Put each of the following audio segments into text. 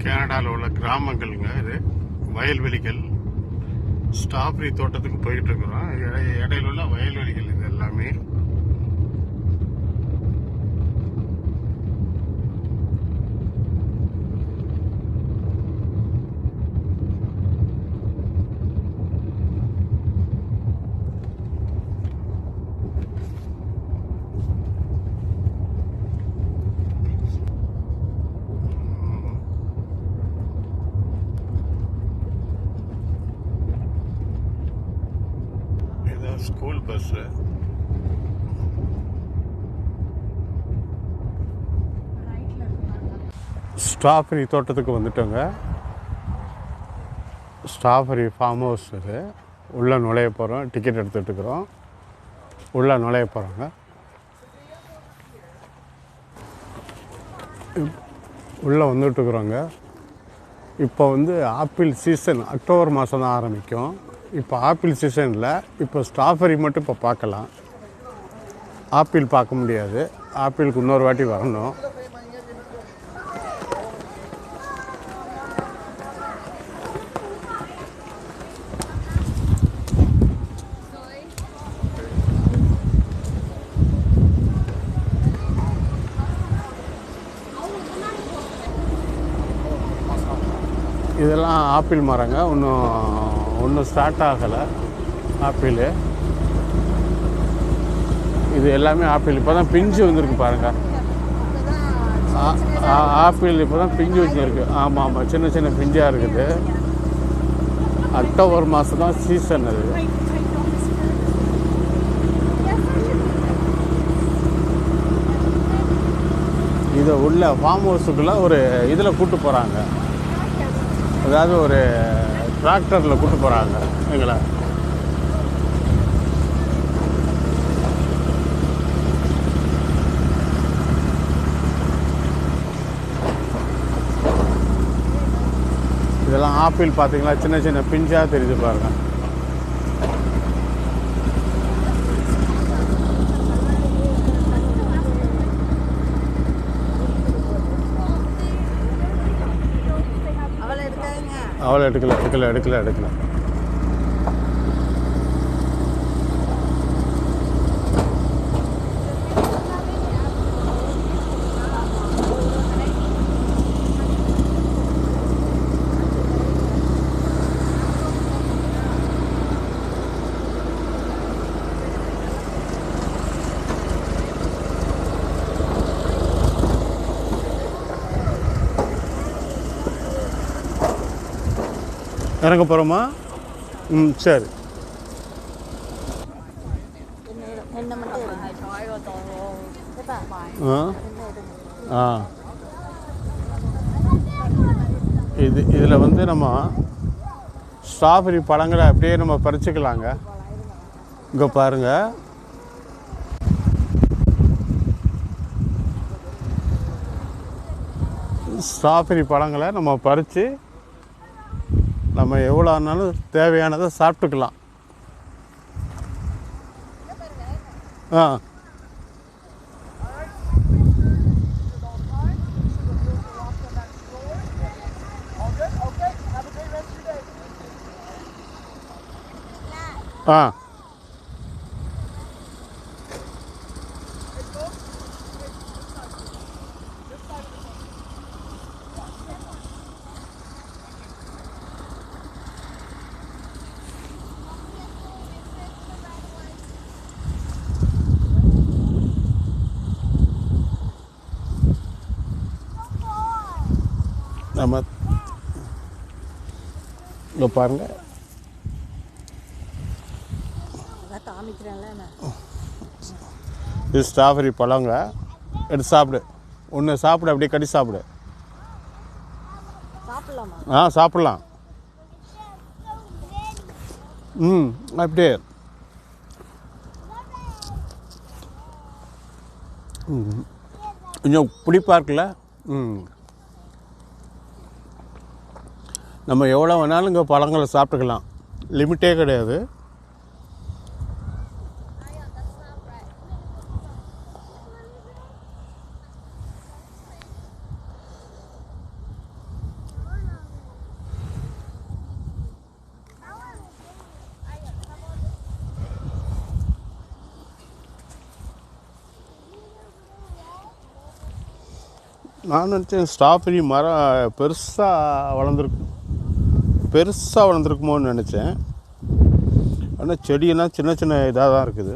கனடாவில் உள்ள கிராமங்கள்ங்க இது, வயல்வெளிகள். ஸ்ட்ராபெரி தோட்டத்துக்கு போயிட்டு இருக்கிறோம். இடையில உள்ள வயல்வெளிகள் இது எல்லாமே. School bus. ஸ்ட்ராபெரி தோட்டத்துக்கு வந்துட்டோங்க. ஸ்ட்ராபெரி ஃபார்ம் ஹவுஸ் இது. உள்ளே நுழைய போகிறோம். டிக்கெட் எடுத்துகிட்டு இருக்கிறோம். உள்ளே நுழைய போகிறோங்க. உள்ளே வந்துட்டுருக்குறோங்க. இப்போ வந்து ஆப்பிள் சீசன் அக்டோபர் மாதம் தான் ஆரம்பிக்கும். இப்போ ஆப்பிள் சீசனில் இப்போ ஸ்ட்ராபெரி மட்டும் இப்போ பார்க்கலாம். ஆப்பிள் பார்க்க முடியாது. ஆப்பிளுக்கு இன்னொரு வாட்டி வரணும். இதெல்லாம் ஆப்பிள் மரங்க. ஒன்றும் ஸ்டார்ட் ஆகலை ஆப்பிள். இது எல்லாமே ஆப்பிள். இப்போ தான் பிஞ்சு வந்துருக்கு பாருங்கள். ஆப்பிள் இப்போ தான் பிஞ்சு வச்சுருக்கு. ஆமாம், சின்ன சின்ன பிஞ்சாக இருக்குது. அக்டோபர் மாதம் தான் சீசன் அது. இதை உள்ள ஃபார்ம் ஹவுஸுக்குள்ளே ஒரு இதில் கூட்டு போகிறாங்க. அதாவது ஒரு டிராக்டரில் கூட்டு போகிறாங்க எங்களை. இதெல்லாம் ஆப்பிள் பார்த்தீங்களா, சின்ன சின்ன பிஞ்சாக தெரியுது பாருங்க. அவளை எடுக்கல. இறங்க போகிறோமா? சரி. இதில் வந்து நம்ம ஸ்ட்ராபெரி பழங்களை அப்படியே நம்ம பறிச்சுக்கலாங்க. இங்கே பாருங்கள். ஸ்ட்ராபெரி பழங்களை நம்ம பறித்து நம்ம எவ்வளோ ஆனாலும் தேவையானதை சாப்பிட்டுக்கலாம். நம்ம இங்கே பாருங்கள். இது ஸ்ட்ராபெரி பழங்க. எடுத்து சாப்பிடு. ஒன்று சாப்பிடு, அப்படியே கடி சாப்பிடு. சாப்பிட்லாம். அப்படியே கொஞ்சம் புளிப்பாக இருக்குல்ல. நம்ம எவ்வளோ வேணாலும் இங்கே பழங்களை சாப்பிட்டுக்கலாம். லிமிட்டே கிடையாது. நான் நினச்சேன் ஸ்ட்ராபெரி மரம் பெருசாக வளர்ந்துருக்குமோன்னு நினச்சேன். ஆனால் செடியெல்லாம் சின்ன சின்ன இதாக தான் இருக்குது.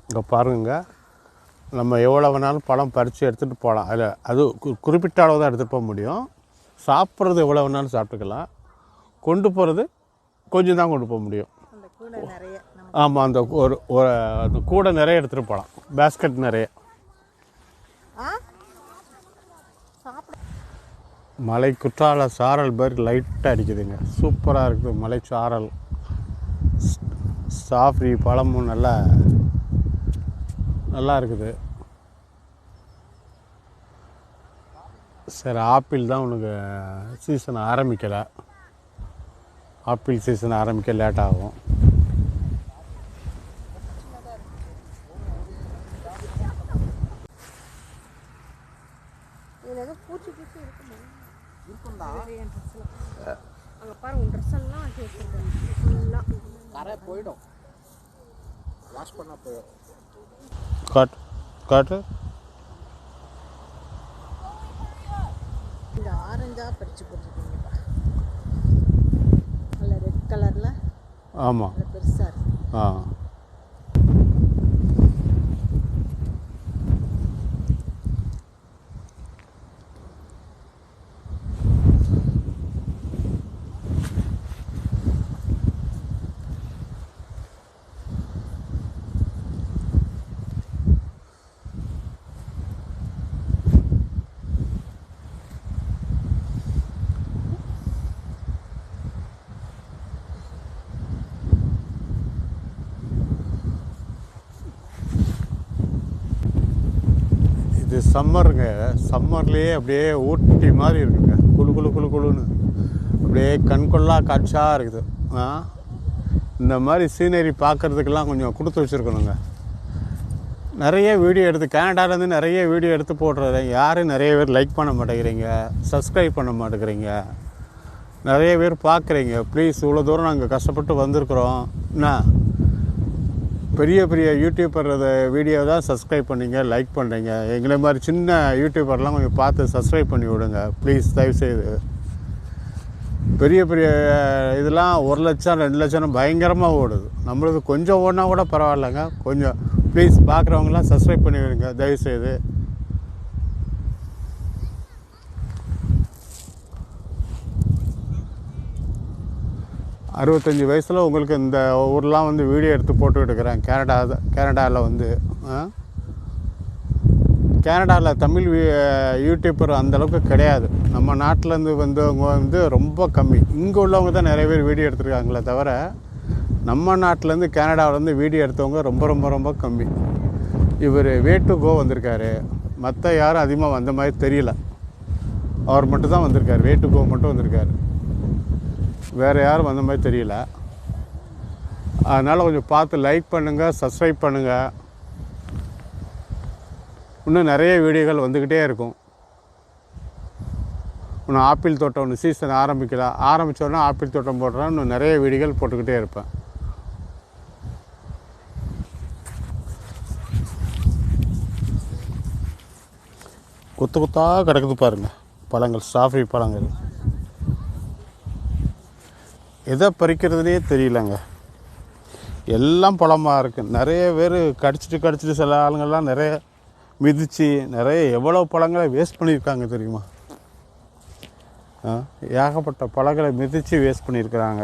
இங்கே பாருங்க, நம்ம எவ்வளோ வேணாலும் பழம் பறித்து எடுத்துகிட்டு போகலாம். அதில் அது குறிப்பிட்ட அளவு தான் எடுத்துகிட்டு போக முடியும். சாப்பிட்றது எவ்வளோ வேணாலும் சாப்பிட்டுக்கலாம். கொண்டு போகிறது கொஞ்சம் தான் கொண்டு போக முடியும். ஆமாம், அந்த அந்த கூடை நிறைய எடுத்துகிட்டு போகலாம், பேஸ்கெட் நிறைய. மலை குற்றால சாரல் பேர் லைட்டாக அடிக்குதுங்க, சூப்பராக இருக்குது மலை சாரல். ஸ்ட்ராபெரி பழமும் நல்லா இருக்குது. சரி, ஆப்பிள் தான் உனக்கு சீசன் ஆரம்பிக்கலை. ஆப்பிள் சீசன் ஆரம்பிக்க லேட் ஆகும். போயிடும், வாஷ் பண்ணா போயிடும். காட்டு இந்த ஆரஞ்சா பறிச்சு போட்டுருக்கீங்கப்பா, நல்ல ரெட் கலரில். ஆமாம், பெருசாக இருக்கு. இது சம்மருங்க. சம்மர்லேயே அப்படியே ஊட்டி மாதிரி இருக்குங்க, குழு குழு குழு குழுன்னு அப்படியே கண்கொள்ளா காட்சியாக இருக்குது. இந்த மாதிரி சீனரி பார்க்குறதுக்கெல்லாம் கொஞ்சம் கொடுத்து வச்சுருக்கணுங்க. நிறைய வீடியோ எடுத்து கனடாலேருந்து நிறைய வீடியோ எடுத்து போடுறது, யாரும் நிறைய பேர் லைக் பண்ண மாட்டேங்கிறீங்க, சப்ஸ்கிரைப் பண்ண மாட்டேங்கிறீங்க, நிறைய பேர் பார்க்குறீங்க. ப்ளீஸ், இவ்வளோ தூரம் நாங்கள் கஷ்டப்பட்டு வந்திருக்குறோம். என்ன பெரிய பெரிய யூடியூபர் வீடியோ தான் சப்ஸ்கிரைப் பண்ணிங்க, லைக் பண்ணுறீங்க. எங்களை மாதிரி சின்ன யூடியூபர்லாம் கொஞ்சம் பார்த்து சப்ஸ்கிரைப் பண்ணி விடுங்க ப்ளீஸ், தயவுசெய்து. பெரிய பெரிய இதெல்லாம் 1 லட்சம் 2 லட்சம் பயங்கரமாக ஓடுது. நம்மளுக்கு கொஞ்சம் ஓடினா கூட பரவாயில்லைங்க. கொஞ்சம் ப்ளீஸ் பார்க்குறவங்களாம் சப்ஸ்கிரைப் பண்ணி விடுங்க தயவுசெய்து. அறுபத்தஞ்சி வயசில் உங்களுக்கு இந்த ஊர்லாம் வந்து வீடியோ எடுத்து போட்டுக்கிட்டு இருக்கிறேன். கனடாவில் வந்து கனடாவில் தமிழ் யூடியூப்பர் அந்தளவுக்கு கிடையாது. நம்ம நாட்டிலேருந்து வந்தவங்க வந்து ரொம்ப கம்மி. இங்கே உள்ளவங்க தான் நிறைய பேர் வீடியோ எடுத்துருக்காங்களே தவிர, நம்ம நாட்டிலேருந்து கனடாவிலேருந்து வீடியோ எடுத்தவங்க ரொம்ப ரொம்ப ரொம்ப கம்மி. இவர் வே டு கோ வந்திருக்காரு, மற்ற யாரும் அதிகமாக வந்த மாதிரி தெரியல. அவர் மட்டும் தான் வந்திருக்கார், வே டு கோ மட்டும் வந்திருக்காரு, வேறு யாரும் வந்த மாதிரி தெரியல. அதனால் கொஞ்சம் பார்த்து லைக் பண்ணுங்கள், சப்ஸ்கிரைப் பண்ணுங்கள். இன்னும் நிறைய வீடியோகள் வந்துக்கிட்டே இருக்கும். இன்னும் ஆப்பிள் தோட்டம் ஒன்று சீசன் ஆரம்பித்தோன்னா ஆப்பிள் தோட்டம் போடுறேன். இன்னும் நிறைய வீடியோகள் போட்டுக்கிட்டே இருப்பேன். கொத்து கொத்தாக கிடக்குது பாருங்கள் பழங்கள், ஸ்ட்ராபெரி பழங்கள். எதை பறிக்கிறதுனே தெரியலங்க, எல்லாம் பழமாக இருக்குது. நிறைய பேர் கடிச்சிட்டு சில ஆளுங்கள்லாம் நிறைய மிதித்து நிறைய எவ்வளோ பழங்களை வேஸ்ட் பண்ணியிருக்காங்க தெரியுமா? ஏகப்பட்ட பழங்களை மிதித்து வேஸ்ட் பண்ணியிருக்கிறாங்க.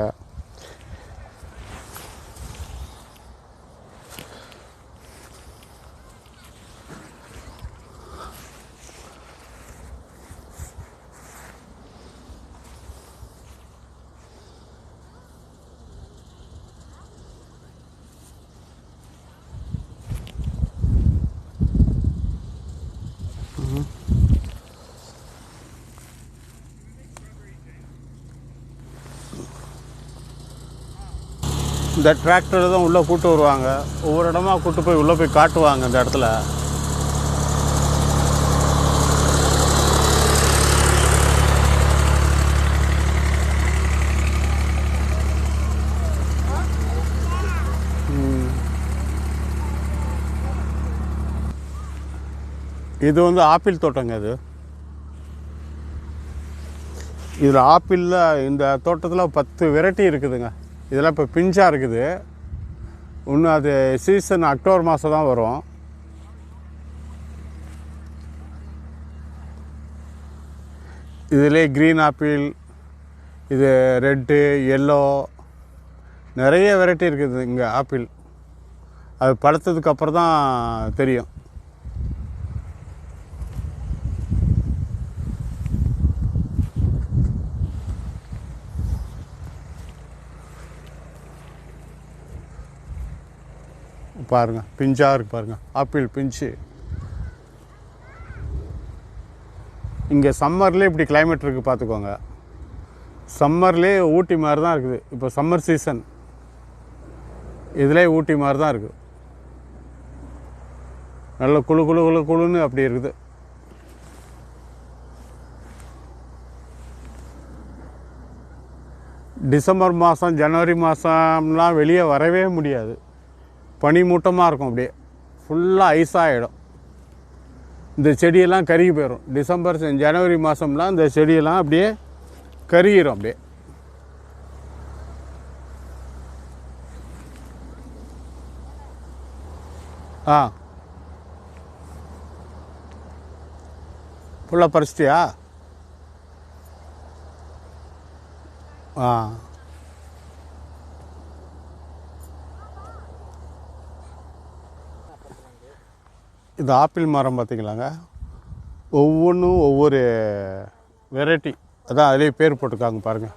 இந்த டிராக்டர் தான் உள்ளே கூட்டு வருவாங்க. ஒவ்வொரு இடமா கூட்டு போய் உள்ளே போய் காட்டுவாங்க இந்த இடத்துல. இது வந்து ஆப்பிள் தோட்டங்க. இதில் ஆப்பிளில் இந்த தோட்டத்தில் 10 வெரைட்டி இருக்குதுங்க. இதெல்லாம் இப்போ பிஞ்சாக இருக்குது. இன்னும் அது சீசன் அக்டோபர் மாதம் தான் வரும். இதிலே க்ரீன் ஆப்பிள், இது ரெட்டு, எல்லோ, நிறைய வெரைட்டி இருக்குது இங்கே ஆப்பிள். அது பழுத்ததுக்கு அப்புறம் தான் தெரியும். பாருங்கள், பிஞ்சாக இருக்குது பாருங்கள், ஆப்பிள் பிஞ்சு. இங்கே சம்மர்லேயே இப்படி கிளைமேட் இருக்குது பார்த்துக்கோங்க. சம்மர்லேயே ஊட்டி மாதிரி தான் இருக்குது. இப்போ சம்மர் சீசன், இதிலே ஊட்டி மாதிரி தான் இருக்குது. நல்ல குழு குழு குழு குழுன்னு அப்படி இருக்குது. டிசம்பர் மாதம், ஜனவரி மாதம்லாம் வெளியே வரவே முடியாது. பனி மூட்டமாக இருக்கும். அப்படியே ஃபுல்லாக ஐஸாகிடும். இந்த செடியெல்லாம் கருகி போயிடும். டிசம்பர் ஜனவரி மாதம்லாம் இந்த செடியெல்லாம் அப்படியே கருகிடும். அப்படியே ஃபுல்லாக பறிச்சிட்டியா? இது ஆப்பிள் மரம் பார்த்திங்களாங்க. ஒவ்வொன்றும் ஒவ்வொரு வெரைட்டி. அதான் அதிலே பேர் போட்டிருக்காங்க பாருங்கள்.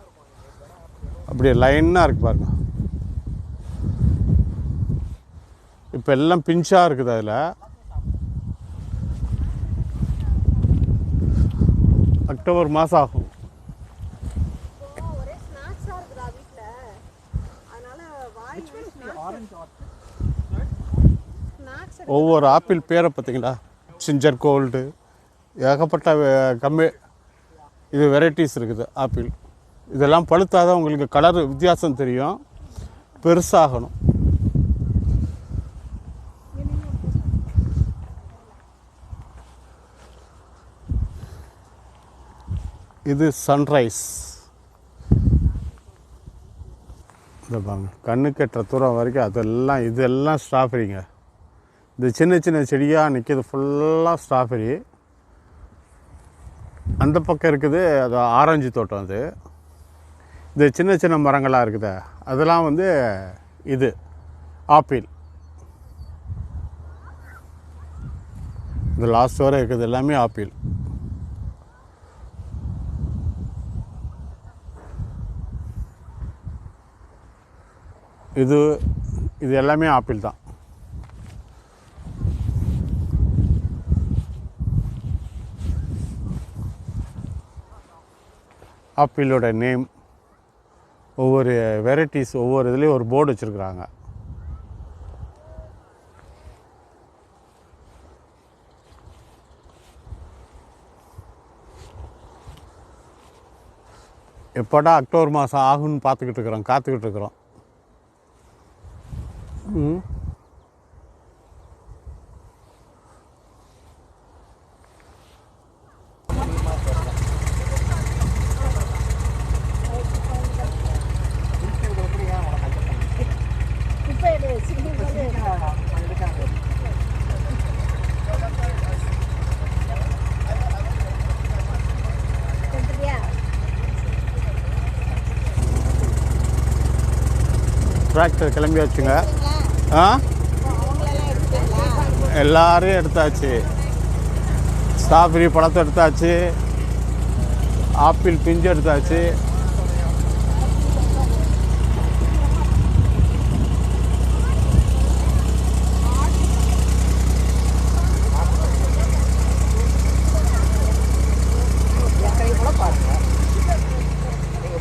அப்படியே லைனாக இருக்குது பாருங்கள். இப்போ எல்லாம் பிஞ்சாக இருக்குது. அதில் அக்டோபர் மாதம் ஆகும். ஒவ்வொரு ஆப்பிள் பேரை பார்த்தீங்களா? சிஞ்சர் கோல்டு, ஏகப்பட்ட இது வெரைட்டிஸ் இருக்குது ஆப்பிள். இதெல்லாம் பழுத்தாதான் உங்களுக்கு கலர் வித்தியாசம் தெரியும், பெருசாகணும். இது சன்ரைஸ். இதை பாருங்க, கண்ணு கெட்டுற தூரம் வரைக்கும் அதெல்லாம் இதெல்லாம் ஸ்ட்ராபெரிங்க. இந்த சின்ன சின்ன செடியாக நிற்கிது ஃபுல்லாக ஸ்ட்ராபெரி. அந்த பக்கம் இருக்குது அது ஆரஞ்சு தோட்டம். அது இந்த சின்ன சின்ன மரங்களாக இருக்குது, அதெல்லாம் வந்து இது ஆப்பிள். இந்த லாஸ்ட் வரை இருக்குது எல்லாமே ஆப்பிள். இது எல்லாமே ஆப்பிள் தான். ஆப்பிளோட நேம், ஒவ்வொரு வெரைட்டிஸ், ஒவ்வொரு இதுலேயும் ஒரு போர்டு வச்சுருக்குறாங்க. எப்போடா அக்டோபர் மாதம் ஆகும்னு காத்துக்கிட்டு இருக்கிறோம். டிராக்டர் கிளம்பியாச்சுங்க. எல்லாரையும் எடுத்தாச்சு. ஸ்ட்ராபெரி பழத்தை எடுத்தாச்சு, ஆப்பிள் பிஞ்சு எடுத்தாச்சு.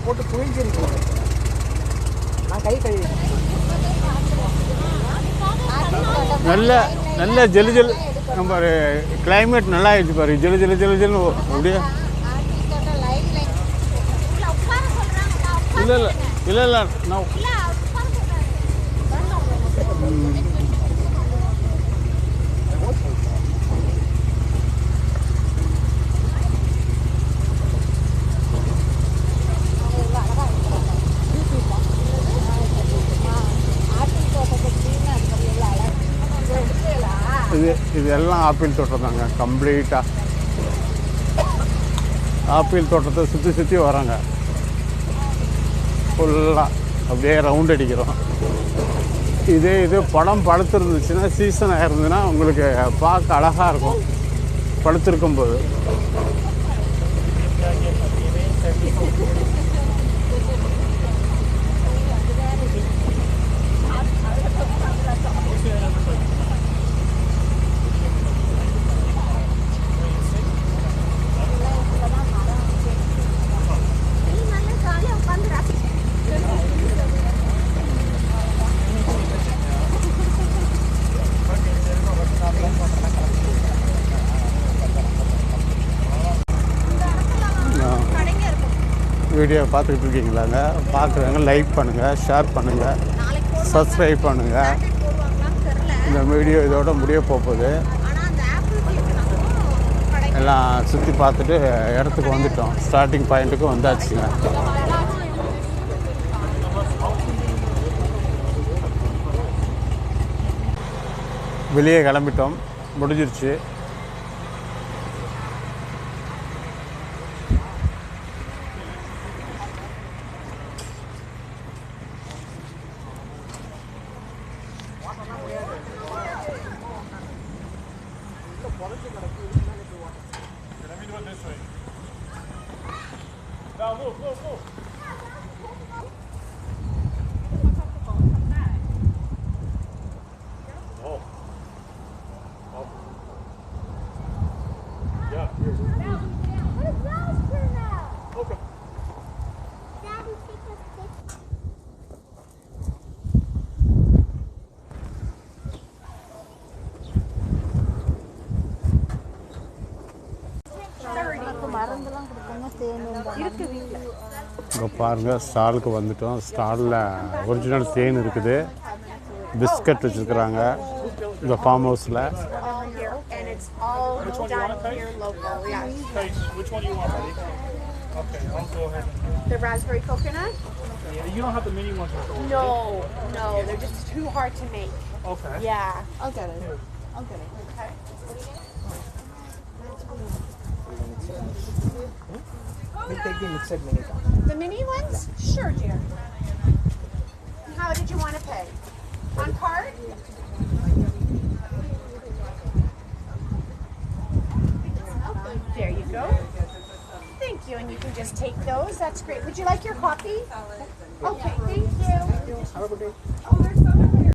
போட்டு புழிஞ்சிருக்கீங்க. நான் கை கழுவி நல்ல நல்ல ஜெலு ஜெலு நம்ம கிளைமேட் நல்லா ஆயிடுச்சு பாரு, ஜெலு ஜெலு ஜெலு ஜெலுன்னு அப்படியே. இல்லை இல்லை இல்லை இல்லை நான் இது எல்லாம் ஆப்பிள் தோட்டம் தாங்க. கம்ப்ளீட்டாக ஆப்பிள் தோட்டத்தை சுற்றி சுற்றி வராங்க. ஃபுல்லாக அப்படியே ரவுண்ட் அடிக்கிறோம். இது பழம் பழுத்துருந்துச்சுன்னா, சீசனாக இருந்ததுன்னா உங்களுக்கு பார்க்க அழகாக இருக்கும் பழுத்திருக்கும்போது. வீடியோ பார்த்துக்கிட்டு இருக்கீங்களாங்க? பார்க்குறவங்க லைக் பண்ணுங்கள், ஷேர் பண்ணுங்கள், சப்ஸ்கிரைப் பண்ணுங்கள். இந்த வீடியோ இதோட முடிய போகுது. எல்லாம் சுற்றி பார்த்துட்டு இடத்துக்கு வந்துட்டோம். ஸ்டார்டிங் பாயிண்ட்டுக்கு வந்தாச்சுங்க. வெளியே கிளம்பிட்டோம், முடிஞ்சிருச்சு. இங்கே பாருங்கள், ஸ்டாலுக்கு வந்துட்டோம். ஸ்டாலில் ஒரிஜினல் தேன் இருக்குது, பிஸ்கட் வச்சுருக்குறாங்க இந்த ஃபார்ம் ஹவுஸில். The raspberry coconut? Yeah, you don't have the mini ones. No, they're just too hard to make. Okay. Yeah. I'll get it. Okay. We take the mixed mini. The mini ones? Sure, dear. How did you want to pay? On card? There you go. Thank you, and you can just take those. That's great. Would you like your coffee? Okay, thank you. Have a good day. Oh, there's so much.